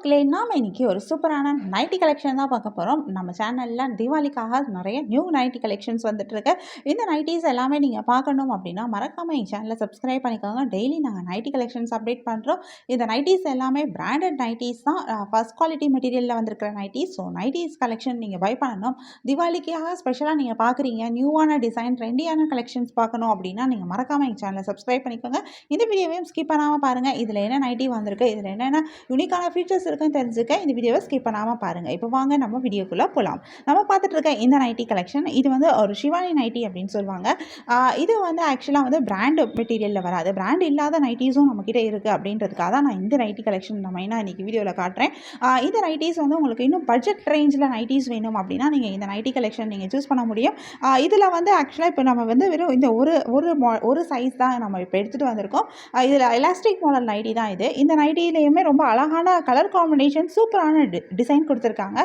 மக்களே, நாம இன்னைக்கு ஒரு சூப்பரான நைட்டி கலெக்ஷன் தான் பார்க்க போகிறோம். நம்ம சேனலில் தீபாவளிக்காக நிறைய நியூ நைட்டி கலெக்ஷன்ஸ் வந்துட்டுருக்கு. இந்த நைட்டிஸ் எல்லாமே நீங்கள் பார்க்கணும் அப்படின்னா மறக்காமல் எங்கள் சேனலை சப்ஸ்கிரைப் பண்ணிக்கோங்க. டெய்லி நாங்கள் நைட்டி கலெக்ஷன்ஸ் அப்டேட் பண்ணுறோம். இந்த நைட்டிஸ் எல்லாமே பிராண்டட் நைட்டிஸ் தான், ஃபஸ்ட் குவாலிட்டி மெட்டீரியலில் வந்திருக்கிற நைட்டிஸ். ஸோ நைட்டிஸ் கலெக்ஷன் நீங்கள் பை பண்ணணும். தீபாவளிக்காக ஸ்பெஷலாக நீங்கள் பார்க்குறீங்க, நியூவான டிசைன் ட்ரெண்டியான கலெக்ஷன்ஸ் பார்க்கணும் அப்படின்னா நீங்கள் மறக்காமல் எங்கள் சேனலை சப்ஸ்கிரைப் பண்ணிக்கோங்க. இந்த வீடியோவையும் ஸ்கிப் பண்ணாமல் பாருங்கள். இதில் என்ன நைட்டி வந்திருக்கு, இதில் என்னென்ன யூனிக்கான ஃபீச்சர்ஸ் இருக்குன்னு தெரிஞ்சுக்க இந்த வீடியோவை ஸ்கிப் பண்ணாமல் பாருங்கள். இப்போ வாங்க நம்ம வீடியோக்குள்ளே போகலாம். நம்ம பார்த்துட்டு இருக்க இந்த நைட்டி கலெக்ஷன் இது வந்து ஒரு ஷிவானி நைட்டி அப்படின்னு சொல்லுவாங்க. இது வந்து ஆக்சுவலாக வந்து பிராண்ட் மெட்டீரியலில் வராது, பிராண்ட் இல்லாத நைட்டிஸும் நம்மக்கிட்ட இருக்குது அப்படின்றதுக்காக தான் நான் இந்த நைட்டி கலெக்ஷன் நான் மெயினாக இன்றைக்கி வீடியோவில் காட்டுறேன். இந்த நைட்டிஸ் வந்து உங்களுக்கு இன்னும் பட்ஜெட் ரேஞ்சில் நைட்டிஸ் வேணும் அப்படின்னா நீங்கள் இந்த நைட்டி கலெக்ஷன் நீங்கள் சூஸ் பண்ண முடியும். இதில் வந்து ஆக்சுவலாக இப்போ நம்ம வந்து வெறும் இந்த ஒரு சைஸ் தான் நம்ம இப்போ எடுத்துகிட்டு வந்திருக்கோம். இதில் எலாஸ்டிக் மாடல் நைட்டி தான் இது. இந்த நைட்டிலையுமே ரொம்ப அழகான கலர் காம்பினேஷன், சூப்பரான டிசைன் கொடுத்துருக்காங்க.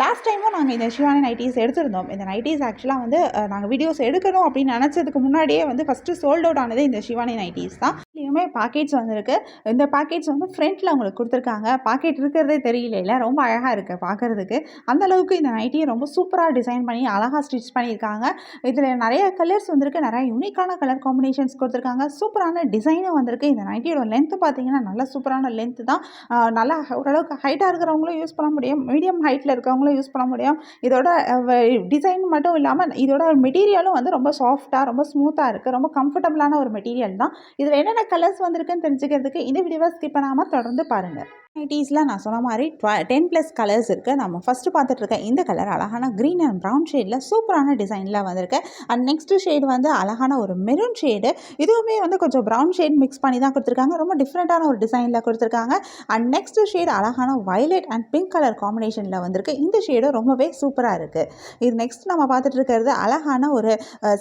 லாஸ்ட் டைமும் நாங்கள் இந்த ஷிவானி நைட்டிஸ் எடுத்திருந்தோம். இந்த நைட்டிஸ் ஆக்சுவலாக வந்து நாங்கள் வீடியோஸ் எடுக்கணும் அப்படின்னு நினச்சதுக்கு முன்னாடியே வந்து ஃபஸ்ட்டு சோல்ட் அவுட் ஆனது இந்த ஷிவானி நைட்டிஸ் தான். இதுலேயுமே பாக்கெட்ஸ் வந்திருக்கு. இந்த பாக்கெட்ஸ் வந்து ஃப்ரண்ட்டில் உங்களுக்கு கொடுத்துருக்காங்க. பாக்கெட் இருக்கிறதே தெரியல, ரொம்ப அழகாக இருக்குது பார்க்குறதுக்கு. அந்தளவுக்கு இந்த நைட்டியை ரொம்ப சூப்பராக டிசைன் பண்ணி அழகாக ஸ்டிச் பண்ணியிருக்காங்க. இதில் நிறைய கலர்ஸ் வந்திருக்கு, நிறைய யூனிக்கான கலர் காம்பினேஷன்ஸ் கொடுத்துருக்காங்க. சூப்பரான டிசைனும் வந்திருக்கு. இந்த நைட்டியோட லென்த்து பார்த்தீங்கன்னா நல்ல சூப்பரான லென்த்து தான். நல்லா ஓரளவுக்கு ஹைட்டாக இருக்கிறவங்களும் யூஸ் பண்ண முடியும், மீடியம் ஹைட்டில் இருக்கிறவங்களும் யூஸ் பண்ண முடியும். இதோட டிசைன் மட்டும் இல்லாமல் இதோட மெட்டீரியலும் வந்து ரொம்ப சாஃப்டாக, ரொம்ப ஸ்மூத்தாக இருக்குது. ரொம்ப கம்ஃபர்டபுளான ஒரு மெட்டீரியல் தான். இதில் என்னென்ன கலர்ஸ் வந்திருக்குன்னு தெரிஞ்சுக்கிறதுக்கு இந்த வீடியோவை ஸ்கிப் பண்ணாமல் தொடர்ந்து பாருங்கள். நைட்டிஸில் நான் சொன்ன மாதிரி 10+ கலர்ஸ் இருக்குது. நம்ம ஃபஸ்ட்டு பார்த்துட்ருக்க இந்த கலர் அழகான க்ரீன் அண்ட் ப்ரௌன் ஷேடில் சூப்பரான டிசைனில் வந்திருக்கு. அண்ட் நெக்ஸ்ட்டு ஷேடு வந்து அழகான ஒரு மெரூன் ஷேடு. இதுவுமே வந்து கொஞ்சம் ப்ரௌன் ஷேட் மிக்ஸ் பண்ணி தான் கொடுத்துருக்காங்க. ரொம்ப டிஃப்ரெண்ட்டான ஒரு டிசைனில் கொடுத்துருக்காங்க. அண்ட் நெக்ஸ்ட்டு ஷேடு அழகான வயலட் அண்ட் பிங்க் கலர் காம்பினேஷனில் வந்திருக்கு. இந்த ஷேடும் ரொம்பவே சூப்பராக இருக்குது. இது நெக்ஸ்ட் நம்ம பார்த்துட்டு இருக்கிறது அழகான ஒரு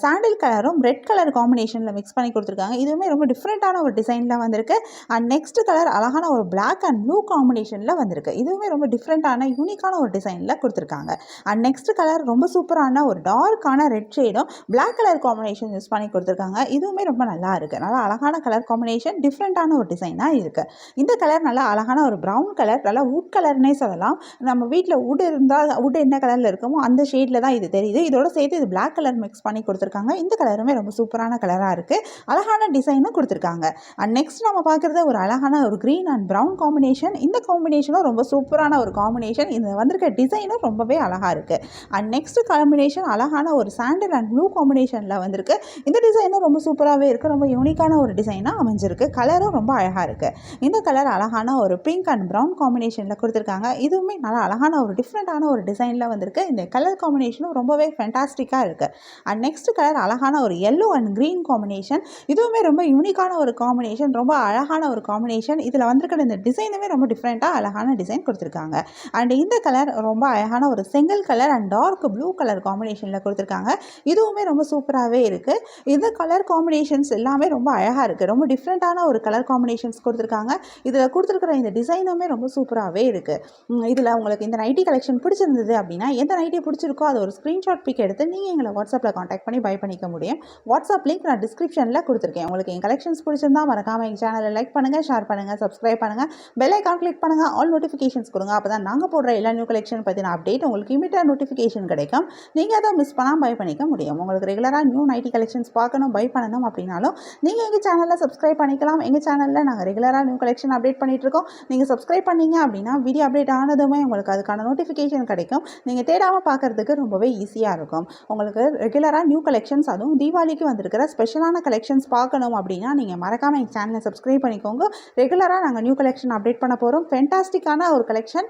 சாண்டில் கலரும் ரெட் கலர் காம்பினேஷனில் மிக்ஸ் பண்ணி கொடுத்துருக்காங்க. இதுவுமே ரொம்ப டிஃப்ரெண்ட்டான ஒரு டிசைனில் வந்திருக்கு. அண்ட் நெக்ஸ்ட் கலர் அழகான ஒரு பிளாக் அண்ட் ப்ளூ காம்பினேஷனில் வந்திருக்கு. இதுவுமே ரொம்ப டிஃப்ரெண்ட்டான யூனிக்கான ஒரு டிசைனில் கொடுத்துருக்காங்க. அண்ட் நெக்ஸ்ட் கலர் ரொம்ப சூப்பரான ஒரு டார்க்கான ரெட் ஷேடும் பிளாக் கலர் காம்பினேஷன் யூஸ் பண்ணி கொடுத்துருக்காங்க. இதுவுமே ரொம்ப நல்லா இருக்குது. நல்லா அழகான கலர் காம்பினேஷன், டிஃப்ரெண்ட்டான ஒரு டிசைனாக இருக்குது. இந்த கலர் நல்லா அழகான ஒரு ப்ரௌன் கலர், நல்லா வுட் கலர்னே சொல்லலாம். நம்ம வீட்டில் வுட் இருந்தால் வுட் என்ன கலரில் இருக்குமோ அந்த ஷேடில் தான் இது தெரியுது. இதோட சேர்த்து இது பிளாக் கலர் மிக்ஸ் பண்ணி கொடுத்துருக்காங்க. இந்த கலருமே ரொம்ப சூப்பரான கலராக இருக்குது. அழகான டிசைனும் கொடுத்துருக்காங்க. அண்ட் நெக்ஸ்ட் நம்ம பார்க்குறது ஒரு அழகான ஒரு க்ரீன் அண்ட் ப்ரௌன் காம்பினேஷன். இந்த காம்பினேஷனும் ரொம்ப சூப்பரான ஒரு காம்பினேஷன். இந்த வந்திருக்க டிசைனும் ரொம்பவே அழகாக இருக்குது. அண்ட் நெக்ஸ்ட் காம்பினேஷன் அழகான ஒரு சாண்டில் அண்ட் ப்ளூ காம்பினேஷனில் வந்திருக்கு. இந்த டிசைனும் ரொம்ப சூப்பராகவே இருக்குது. ரொம்ப யூனிக்கான ஒரு டிசைனாக அமைஞ்சிருக்கு. கலரும் ரொம்ப அழகாக இருக்குது. இந்த கலர் அழகான ஒரு பிங்க் அண்ட் ப்ரௌன் காம்பினேஷனில் கொடுத்துருக்காங்க. இதுவுமே நல்லா அழகான ஒரு டிஃப்ரெண்ட்டான ஒரு டிசைனில் வந்திருக்கு. இந்த கலர் காம்பினேஷனும் ரொம்பவே ஃபேண்டாஸ்டிக்காக இருக்குது. அண்ட் நெக்ஸ்ட் கலர் அழகான ஒரு எல்லோ அண்ட் க்ரீன் காம்பினேஷன். இதுவுமே ரொம்ப யூனிக்கான ஒரு காம்பினேஷன், ரொம்ப அழகான ஒரு காம்பினேஷன். இதில் வந்திருக்கிற இந்த டிசைனுமே ரொம்ப டிஃப்ரெண்ட்டாக அழகான டிசைன் கொடுத்துருக்காங்க. அண்ட் இந்த கலர் ரொம்ப அழகான ஒரு செங்கல் colour and dark blue colour காம்பினேஷனில் கொடுத்துருக்காங்க. இதுவுமே ரொம்ப சூப்பராகவே இருக்குது. இந்த கலர் காம்பினேஷன்ஸ் எல்லாமே ரொம்ப அழகாக இருக்குது. ரொம்ப டிஃப்ரெண்ட்டான ஒரு கலர் காம்பினேஷன்ஸ் கொடுத்துருக்காங்க. இதில் கொடுத்துருக்கிற இந்த டிசைனுமே ரொம்ப சூப்பராகவே இருக்குது. இதில் உங்களுக்கு இந்த நைட்டி கலெக்ஷன் பிடிச்சிருந்தது அப்படின்னா எந்த நைட்டி பிடிச்சிருக்கோ அதை ஒரு ஸ்க்ரீன்ஷாட் பிக் எடுத்து நீங்கள் எங்களை வாட்ஸ்அப்பில் காண்டாக்ட் பண்ணி பை பண்ணிக்க முடியும். வாட்ஸ்அப் லிங்க் நான் டிஸ்கிரிப்ஷனில் கொடுத்துருக்கேன். உங்களுக்கு என் கலெக்ஷன்ஸ் பிடிச்சிருந்தா மறக்காமல் எங்கள் சேனலை லைக் பண்ணுங்கள், ஷேர் பண்ணுங்கள், சப்ஸ்கிரைப் பண்ணுங்கள், பெல் ஐகான் கிளிக் பண்ணுங்கள், ஆல் நோட்டிஃபிகேஷன்ஸ் கொடுங்க. அப்போ தான் நாங்கள் போடுற எல்லா நியூ கலெக்ஷன் பற்றின அப்டேட் உங்களுக்கு இமீடியட் நோட்டிஃபிகேஷன் கிடைக்கும். நீங்கள் அதை மிஸ் பண்ணால் பை பண்ணிக்க முடியும். உங்களுக்கு ரெகுலராக நியூ நைட்டி கலெக்ஷன்ஸ் பார்க்கணும், பை பண்ணணும் அப்படின்னாலும் நீங்கள் எங்கள் சேனலில் சப்ஸ்கிரைப் பண்ணிக்கலாம். எங்கள் சேனலில் நாங்கள் ரெகுலராக நியூ கலெக்ஷன் அப்டேட் பண்ணிகிட்ருக்கோம். நீங்கள் சப்ஸ்கிரைப் பண்ணீங்க அப்படின்னா வீடியோ அப்டேட் ஆனதுமே உங்களுக்கு அதுக்கான நோட்டிஃபிகேஷன் கிடைக்கும். நீங்கள் தேடாமல் பார்க்குறதுக்கு ரொம்பவே ஈஸியாக இருக்கும். உங்களுக்கு ரெகுலராக நியூ கலெக்ஷன்ஸ், அதுவும் தீபாவளிக்கு வந்திருக்கிற ஸ்பெஷலான கலெக்ஷன்ஸ் பார்க்கணும் அப்படின்னா நீங்கள் மறக்காமல் எங்கள் சேனலை சப்ஸ்கிரைப் பண்ணிக்கோங்க. ரெகுலராக நாங்கள் நியூ கலெக்ஷன் அப்டேட் பண்ண போகிறோம். ஃபேண்டாஸ்டிக்கான ஒரு கலெக்ஷன்,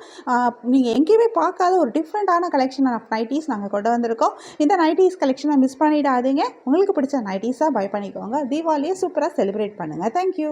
நீங்கள் எங்கேயுமே பார்க்காத ஒரு டிஃப்ரெண்ட்டான கலெக்ஷன் ஆஃப் நைட்டிஸ் நாங்கள் கொண்டு வந்திருக்கோம். இந்த நைட்டிஸ் கலெக்ஷனை மிஸ் பண்ணிடாதீங்க. உங்களுக்கு பிடிச்ச நைட்டிஸாக பை பண்ணிக்கோங்க. தீபாவளியை சூப்பராக செலிப்ரேட் பண்ணுங்கள். தேங்க்யூ.